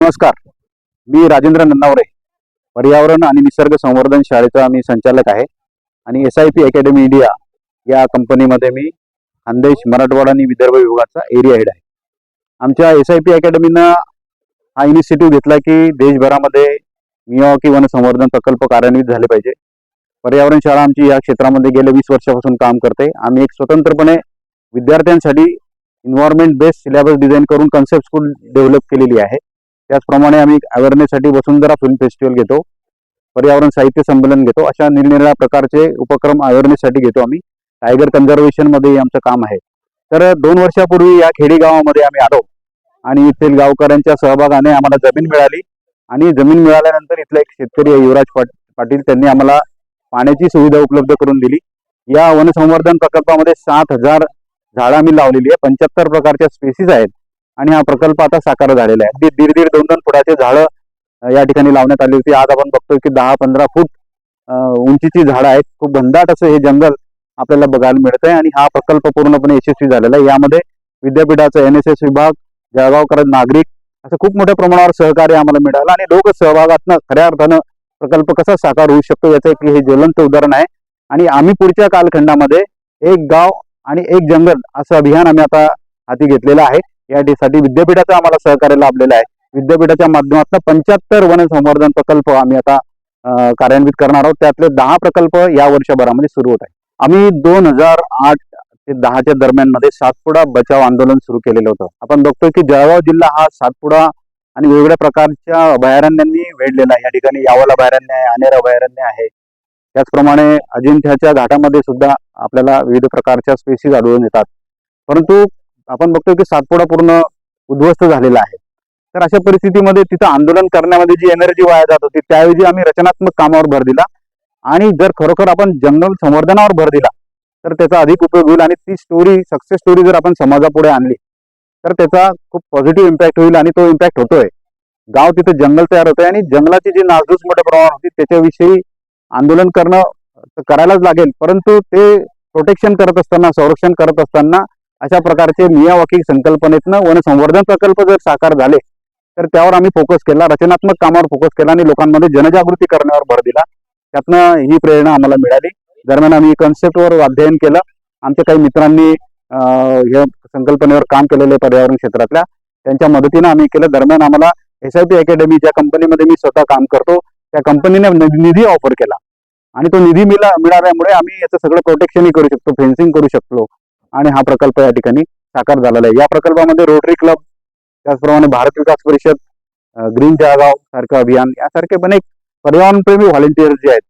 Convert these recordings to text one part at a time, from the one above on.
नमस्कार, मी राजेंद्र नन्नावरे, पर्यावरण आणि निसर्ग संवर्धन शाळेचा मी संचालक आहे आणि SIP अकॅडमी इंडिया या कंपनीमध्ये मी खानदेश, मराठवाडा आणि विदर्भ विभागाचा एरिया हेड आहे. आमच्या SIP अकॅडमीनं हा इनिशिएटिव्ह घेतला की देशभरामध्ये मियावाकी वन संवर्धन प्रकल्प कार्यान्वित झाले पाहिजे. पर्यावरण शाळा आमची या क्षेत्रामध्ये गेल्या 20 वर्षापासून काम करते. आम्ही एक स्वतंत्रपणे विद्यार्थ्यांसाठी एन्व्हायरमेंट बेस्ड सिलेबस डिझाईन करून कन्सेप्ट स्कूल डेव्हलप केलेली आहे. त्याचप्रमाणे आम्ही अवेअरनेससाठी वसुंधरा फिल्म फेस्टिवल घेतो, पर्यावरण साहित्य संमेलन घेतो. अशा निरनिराळ्या प्रकारचे उपक्रम अवेअरनेससाठी घेतो आम्ही. टायगर कन्झर्वेशनमध्ये आमचं काम आहे. तर 2 वर्षापूर्वी या खेडी गावामध्ये आम्ही आलो आणि येथील गावकऱ्यांच्या सहभागाने आम्हाला जमीन मिळाली आणि जमीन मिळाल्यानंतर इथला एक शेतकरी आहे युवराज पाटील, त्यांनी आम्हाला पाण्याची सुविधा उपलब्ध करून दिली. या वनसंवर्धन प्रकल्पामध्ये 7,000 झाडं आम्ही लावलेली आहे. 75 प्रकारच्या स्पेसीज आहेत आणि हा प्रकल्प आता साकार झालेला आहे. 1.5 2 फुटाचे झाडं या ठिकाणी लावण्यात आली होती. आज आपण बघतोय की 10-15 फूट उंचीची झाडं आहेत. खूप घनदाट असं हे जंगल आपल्याला बघायला मिळतंय आणि हा प्रकल्प पूर्णपणे यशस्वी झालेला आहे. यामध्ये विद्यापीठाचा NSS विभाग, जळगावकर नागरिक असं खूप मोठ्या प्रमाणावर सहकार्य आम्हाला मिळालं आणि लोक सहभागातनं खऱ्या अर्थानं प्रकल्प कसा साकार होऊ शकतो याचं एक हे ज्वलंत उदाहरण आहे. आणि आम्ही पुढच्या कालखंडामध्ये एक गाव आणि एक जंगल असं अभियान आम्ही आता हाती घेतलेलं आहे. यासाठी विद्यापीठाचं आम्हाला सहकार्य लाभलेलं आहे. विद्यापीठाच्या माध्यमातून 75 वन संवर्धन प्रकल्प आम्ही आता कार्यान्वित करणार आहोत. त्यातले 10 प्रकल्प या वर्षभरामध्ये सुरू होत आहे. आम्ही 2008 ते 10च्या दरम्यान सातपुडा बचाव आंदोलन सुरू केलेलं होतं. आपण बघतोय की जळगाव जिल्हा हा सातपुडा आणि वेगवेगळ्या प्रकारच्या अभयारण्यांनी वेढलेला आहे. या ठिकाणी यावल अभयारण्य आहे, अनेर अभयारण्य आहे. त्याचप्रमाणे अजिंठ्याच्या घाटामध्ये सुद्धा आपल्याला विविध प्रकारच्या स्पेसीज आढळून येतात. परंतु आपण बघतोय की सातपुडा पूर्ण उद्ध्वस्त झालेला आहे. तर अशा परिस्थितीमध्ये तिथं आंदोलन करण्यामध्ये जी एनर्जी वाया जात होती त्याऐवजी आम्ही रचनात्मक कामावर भर दिला आणि जर खरोखर आपण जंगल संवर्धनावर भर दिला तर त्याचा अधिक उपयोग होईल आणि ती स्टोरी, सक्सेस स्टोरी जर आपण समाजापुढे आणली तर त्याचा खूप पॉझिटिव्ह इम्पॅक्ट होईल आणि तो इम्पॅक्ट होतोय. गाव तिथे जंगल तयार होतंय आणि जंगलाची जी नासधूस मोठ्या प्रमाणावर होती त्याच्याविषयी आंदोलन करणं करायलाच लागेल. परंतु ते प्रोटेक्शन करत असताना, संरक्षण करत असताना अशा प्रकारचे मियावाकी संकल्पनेतनं वन संवर्धन प्रकल्प जर साकार झाले तर त्यावर आम्ही फोकस केला, रचनात्मक कामावर फोकस केला आणि लोकांमध्ये जनजागृती करण्यावर भर दिला. त्यातनं ही प्रेरणा आम्हाला मिळाली. दरम्यान आम्ही कन्सेप्टवर अध्ययन केलं. आमच्या काही मित्रांनी या संकल्पनेवर काम केलेले पर्यावरण क्षेत्रातल्या, त्यांच्या मदतीनं आम्ही केलं. दरम्यान आम्हाला SIP अकॅडमी ज्या कंपनीमध्ये मी स्वतः काम करतो त्या कंपनीने निधी ऑफर केला आणि तो निधी मिळाल्यामुळे आम्ही याचं सगळं प्रोटेक्शनही करू शकतो, फेन्सिंग करू शकलो आणि हा प्रकल्प या ठिकाणी साकार झालेला आहे. या प्रकल्पामध्ये रोटरी क्लब, त्याचप्रमाणे भारत विकास परिषद, ग्रीन जळगाव सारखं अभियान यासारखे पण एक पर्यावरणप्रेमी व्हॉलेंटियर्स जे आहेत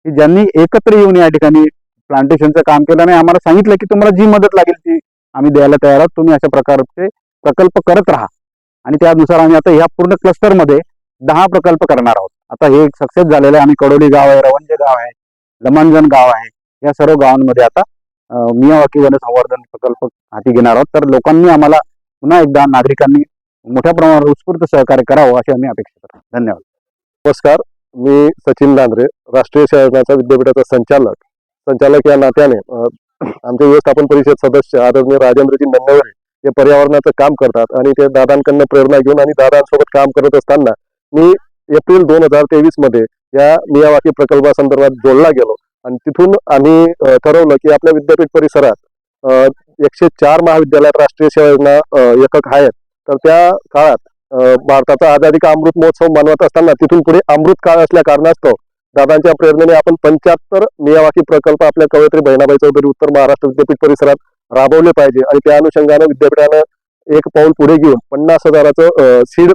की ज्यांनी एकत्र येऊन या ठिकाणी प्लांटेशनचं काम केलं आणि आम्हाला सांगितलं की तुम्हाला जी मदत लागेल ती आम्ही द्यायला तयार आहोत, तुम्ही अशा प्रकारचे प्रकल्प करत राहा. आणि त्यानुसार आम्ही आता ह्या पूर्ण क्लस्टरमध्ये 10 प्रकल्प करणार आहोत. आता हे सक्सेस झालेलं आहे. आम्ही कडोली गाव आहे, रवंजे गाव आहे, लमणजण गाव आहे, या सर्व गावांमध्ये आता मियावाकी वन संवर्धन प्रकल्प हाती घेणार आहोत. तर लोकांनी आम्हाला पुन्हा एकदा, नागरिकांनी मोठ्या प्रमाणावर उत्स्फूर्त सहकार्य करावं अशी आम्ही अपेक्षा करतो. धन्यवाद. नमस्कार, मी सचिन लांद्रे, राष्ट्रीय शाळेचा विद्यापीठाचा संचालक या नात्याने आमचे व्यवस्थापन परिषद सदस्य आदरणीय राजेंद्रजी नन्नावरे हे पर्यावरणाचं काम करतात आणि ते दादांकडनं प्रेरणा घेऊन आणि दादांसोबत काम करत असताना मी एप्रिल 2023 मध्ये या मियावाकी प्रकल्पासंदर्भात जोडला गेलो आणि तिथून आम्ही ठरवलं की आपल्या विद्यापीठ परिसरात 104 महाविद्यालयात राष्ट्रीय शाळेना एकक आहेत. तर त्या काळात भारताचा आझादी का अमृत महोत्सव मानवत असताना तिथून पुढे अमृत काळ असल्या कारणास्तव दादांच्या प्रेरणेने आपण 75 मियावाकी प्रकल्प आपल्या कवयित्री बहिणाबाई चौधरी उत्तर महाराष्ट्र विद्यापीठ परिसरात राबवले पाहिजे आणि त्या अनुषंगाने विद्यापीठानं एक पाऊल पुढे घेऊन 50,000चं सीड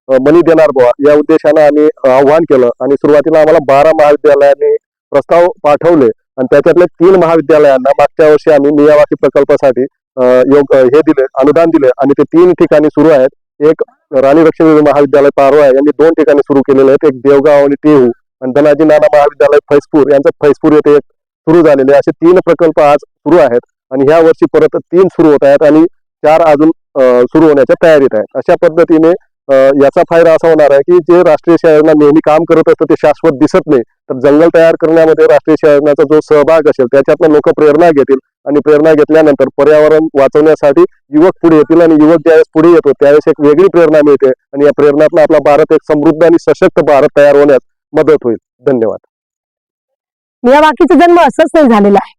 मनी देणार बुवा या उद्देशानं आम्ही आव्हान केलं आणि सुरुवातीला आम्हाला 12 महाविद्यालयांनी प्रस्ताव पाठवले आणि त्याच्यातल्या 3 महाविद्यालयांना मागच्या वर्षी आम्ही मियावाकी प्रकल्पासाठी हे दिले, अनुदान दिले आणि ते 3 ठिकाणी सुरू आहेत. एक राणी लक्ष्मी महाविद्यालय पारोळा यांनी 2 ठिकाणी सुरू केलेले आहेत, एक देवगाव आणि टेहू, आणि धनाजी नाना महाविद्यालय फैजपूर यांचं फैजपूर येथे एक सुरू झालेले असे 3 प्रकल्प आज सुरू आहेत आणि ह्या वर्षी परत 3 सुरू होत आहेत आणि 4 अजून सुरू होण्याच्या तयारीत आहेत. अशा पद्धतीने याचा फायदा असा होणार आहे की जे राष्ट्रीय शाळांना नेहमी काम करत असतं ते शाश्वत दिसत नाही, तर जंगल तयार करण्यामध्ये राष्ट्रीय शासनाचा जो सहभाग असेल त्याच्यातनं लोक प्रेरणा घेतील आणि प्रेरणा घेतल्यानंतर पर्यावरण वाचवण्यासाठी युवक पुढे येतील आणि युवक ज्यावेळेस पुढे येतो त्यावेळेस एक वेगळी प्रेरणा मिळते आणि या प्रेरणातून आपला भारत एक समृद्ध आणि सशक्त भारत तयार होण्यास मदत होईल. धन्यवाद. मियावाकीचा जन्म असंच नाही झालेला आहे.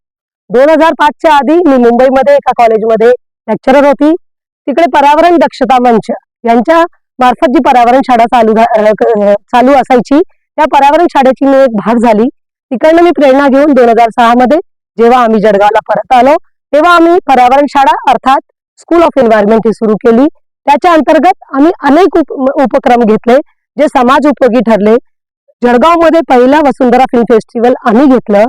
2005च्या आधी मी मुंबईमध्ये एका कॉलेजमध्ये लेक्चरर होती. तिकडे पर्यावरण दक्षता मंच यांच्या मार्फत जी पर्यावरण शाळा चालू असायची त्या पर्यावरण शाळेची मी एक भाग झाली. तिकडनं मी प्रेरणा घेऊन 2006 मध्ये जेव्हा आम्ही जळगावला परत आलो तेव्हा आम्ही पर्यावरण शाळा अर्थात स्कूल ऑफ एन्व्हायरमेंट ही सुरू केली. त्याच्या अंतर्गत आम्ही अनेक उपक्रम घेतले जे समाज उपयोगी ठरले. जळगावमध्ये पहिला वसुंधरा फिल्म फेस्टिवल आम्ही घेतलं.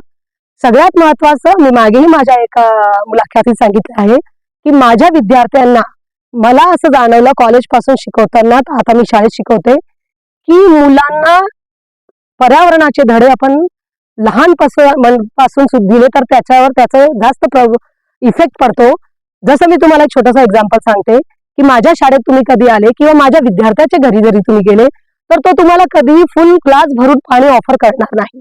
सगळ्यात महत्वाचं मी मागेही माझ्या एका मुलाखतीत सांगितलं आहे की माझ्या विद्यार्थ्यांना मला असं जाणवलं कॉलेज पासून शिकवताना आता मी शाळेत शिकवते की मुलांना पर्यावरणाचे धडे आपण लहानपासून दिले तर त्याच्यावर त्याचं जास्त इफेक्ट पडतो. जसं मी तुम्हाला एक छोटंसं एक्झाम्पल सांगते की माझ्या शाळेत तुम्ही कधी आले किंवा माझ्या विद्यार्थ्याच्या घरी जरी तुम्ही गेले तर तो तुम्हाला कधीही फुल ग्लास भरून पाणी ऑफर करणार नाही.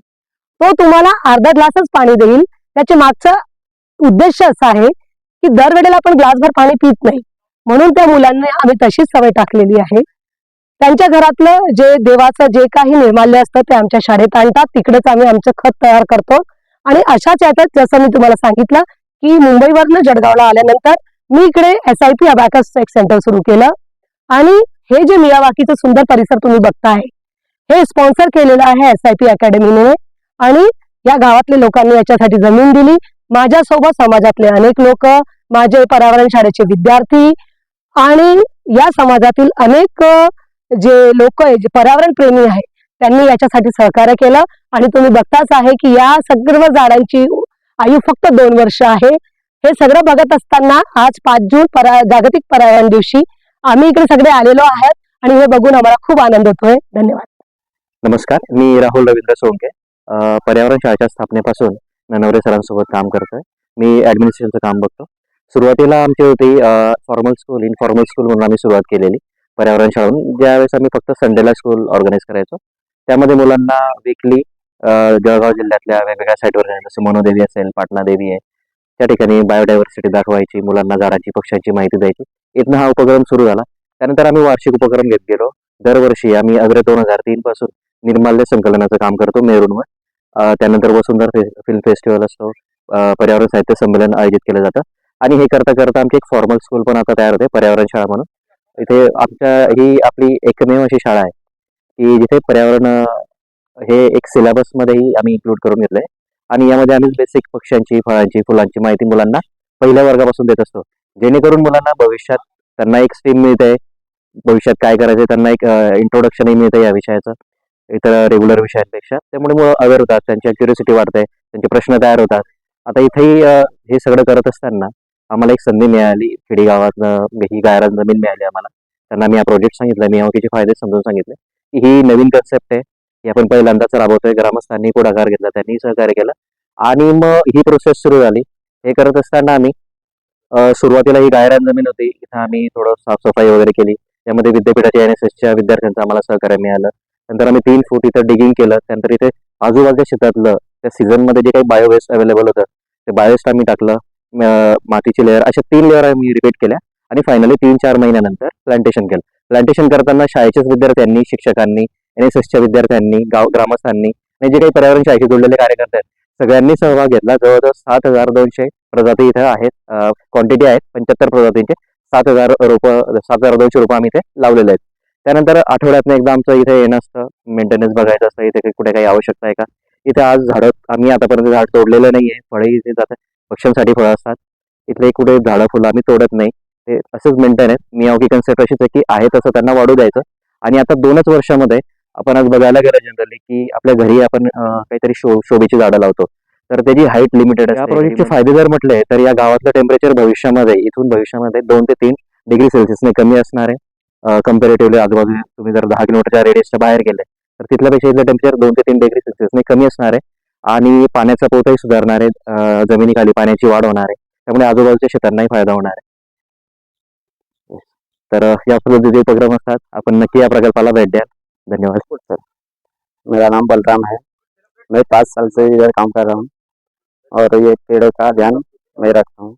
तो तुम्हाला अर्धा ग्लासच पाणी देईल. त्याच्या मागचा उद्देश असा आहे की दरवेळेला आपण ग्लासभर पाणी पित नाही. म्हणून त्या मुलांना आम्ही तशीच सवय टाकलेली आहे. त्यांच्या घरातलं जे देवाचं जे काही निर्माल्य असतं ते आमच्या शाळेत आणतात. तिकडेच आम्ही आमचं खत तयार करतो. आणि अशाच याच्यात जसं मी तुम्हाला सांगितलं की मुंबईवरनं जळगावला आल्यानंतर मी इकडे SIP अबॅकस एक सेंटर सुरू केलं. आणि हे जे मियावाकीचं सुंदर परिसर तुम्ही बघताय हे स्पॉन्सर केलेलं आहे SIP अकॅडमीने. आणि या गावातल्या लोकांनी याच्यासाठी जमीन दिली. माझ्यासोबत समाजातले अनेक लोक, माझे पर्यावरण शाळेचे विद्यार्थी आणि या समाजातील अनेक जे लोक आहे जे पर्यावरण प्रेमी आहे त्यांनी याच्यासाठी सहकार्य केलं. आणि तुम्ही बघताच आहे की या सर्व झाडांची आयु फक्त 2 वर्ष आहे. हे सगळं बघत असताना आज 5 जून जागतिक पर्यावरण दिवशी आम्ही इकडे सगळे आलेलो आहोत आणि हे बघून आम्हाला खूप आनंद होतोय. धन्यवाद. नमस्कार, मी राहुल रवींद्र सोळंके. पर्यावरण शाळेच्या स्थापनेपासून ननवरे सरांसोबत काम करतोय. मी ऍडमिनिस्ट्रेशनचं काम बघतो. सुरुवातीला आमची होती फॉर्मल स्कूल, इनफॉर्मल स्कूल म्हणून आम्ही सुरुवात केलेली पर्यावरण शाळेतून. ज्यावेळेस आम्ही फक्त संडेला स्कूल ऑर्गनाईज करायचो. त्यामध्ये मुलांना वीकली जळगाव जिल्ह्यातल्या वेगवेगळ्या साईटवर जसं मनोदेवी असेल, पाटणा देवी आहे, त्या ठिकाणी बायोडायव्हर्सिटी दाखवायची, मुलांना झाडांची पक्ष्यांची माहिती द्यायची. इथनं हा उपक्रम सुरू झाला. त्यानंतर आम्ही वार्षिक उपक्रम घेत गेलो. दरवर्षी आम्ही अग्र 2003 पासून निर्माल्य संकलनाचं काम करतो मेरूनवर. त्यानंतर वसुंधरा फिल्म फेस्टिवल असतो, पर्यावरण साहित्य संमेलन आयोजित केलं जातं. आणि हे करता करता आमची एक फॉर्मल स्कूल पण आता तयार होते पर्यावरण शाळा म्हणून. इथे ही आपली एकमेव अशी शाळा आहे की जिथे पर्यावरण हे एक सिलेबसमध्येही आम्ही इन्क्लूड करून घेतलंय. आणि यामध्ये आम्ही बेसिक पक्ष्यांची, फळांची, फुलांची माहिती मुलांना पहिल्या वर्गापासून देत असतो, जेणेकरून मुलांना भविष्यात त्यांना एक स्ट्रीम मिळते, भविष्यात काय करायचं त्यांना एक इंट्रोडक्शनही मिळतं या विषयाचं इतर रेग्युलर विषयांपेक्षा. त्यामुळे मुलं अवेअर होतात, त्यांची क्युरियोसिटी वाढते, त्यांचे प्रश्न तयार होतात. आता इथेही हे सगळं करत असताना आम्हाला एक संधी मिळाली. खेडेगावातनं ही गायरान जमीन मिळाली आम्हाला. त्यांना मी हा प्रोजेक्ट सांगितला, मियावाकीचे फायदे समजून सांगितले की ही नवीन कन्सेप्ट आहे, ही आपण पहिल्यांदाच राबवतोय. ग्रामस्थांनी पुढाकार घेतला, त्यांनी सहकार्य केलं आणि मग ही प्रोसेस सुरू झाली. हे करत असताना आम्ही सुरुवातीला ही गायरान जमीन होती, इथं आम्ही थोडं साफसफाई वगैरे केली. त्यामध्ये विद्यापीठाच्या NSSच्या विद्यार्थ्यांचं आम्हाला सहकार्य मिळालं. नंतर आम्ही 3 फूट इथं डिगिंग केलं. त्यानंतर इथे आजूबाजूच्या शेतातलं त्या सीझनमध्ये जे काही बायोवेस्ट अवेलेबल होतं ते बायोवेस्ट आम्ही टाकलं. मातीची लेअर, अशा 3 लेअर आम्ही रिपीट केल्या आणि फायनली 3-4 महिन्यानंतर प्लांटेशन केलं. प्लांटेशन करताना शाळेच्याच विद्यार्थ्यांनी, शिक्षकांनी, NSSच्या विद्यार्थ्यांनी, ग्रामस्थांनी आणि जे काही पर्यावरण शाळेशी जोडलेले कार्यकर्ते आहेत सगळ्यांनी सहभाग घेतला. जवळजवळ 7200 प्रजाती इथं आहेत. क्वांटिटी आहेत 75 प्रजातींचे. 7200 रोपं आम्ही इथे लावलेले आहेत. त्यानंतर आठवड्यातनं एकदा आमचं इथे येणं असतं, मेंटेनन्स बघायचं असतं, इथे कुठे काही आवश्यकता आहे का. इथे आज झाडं आम्ही आतापर्यंत झाड तोडलेलं नाहीये. फळंही इथे जातात, पक्ष्यांसाठी फळं असतात. इथले कुठे झाडं फुलं आम्ही तोडत नाही. ते असंच मेंटेन आहेत. मियावाकी कन्सेप्ट अशीच आहे की आहे तसं त्यांना वाढू द्यायचं. आणि आता 2च वर्षामध्ये आपण आज बघायला गेलं जनरली की आपल्या घरी आपण काहीतरी शोभेची झाडं लावतो तर त्याची हाईट लिमिटेड असते. या प्रोजेक्टचे फायदे जर म्हटले तर या गावातलं टेम्परेचर इथून भविष्यामध्ये 2 ते 3 डिग्री सेल्सिअसने कमी असणार आहे. कम्पॅरेटिव्हली आजूबाजू तुम्ही जर 10 किलोमीटरच्या रेडियसच्या बाहेर गेले तर तिथल्यापेक्षा इथलं टेम्परेचर 2 ते 3 डिग्री सेल्सिअसने कमी असणार आहे. आणि पाण्याचा पोतही सुधारणार आहे, जमिनीखाली पाण्याची वाढ होणार आहे, त्यामुळे आजूबाजूच्या शेतांनाही फायदा होणार आहे. तर या पद्धतीचे उपक्रम असतात. आपण नक्की या प्रकल्पाला भेट द्या. धन्यवाद. मेरा नाम बलराम है। मैं 5 साल से इधर काम कर रहा हूँ और ये पेड़ों का ध्यान मैं रखता हूँ।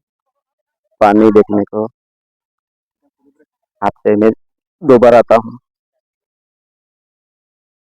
पानी देखने को हफ्ते में 2 बार आता हूँ।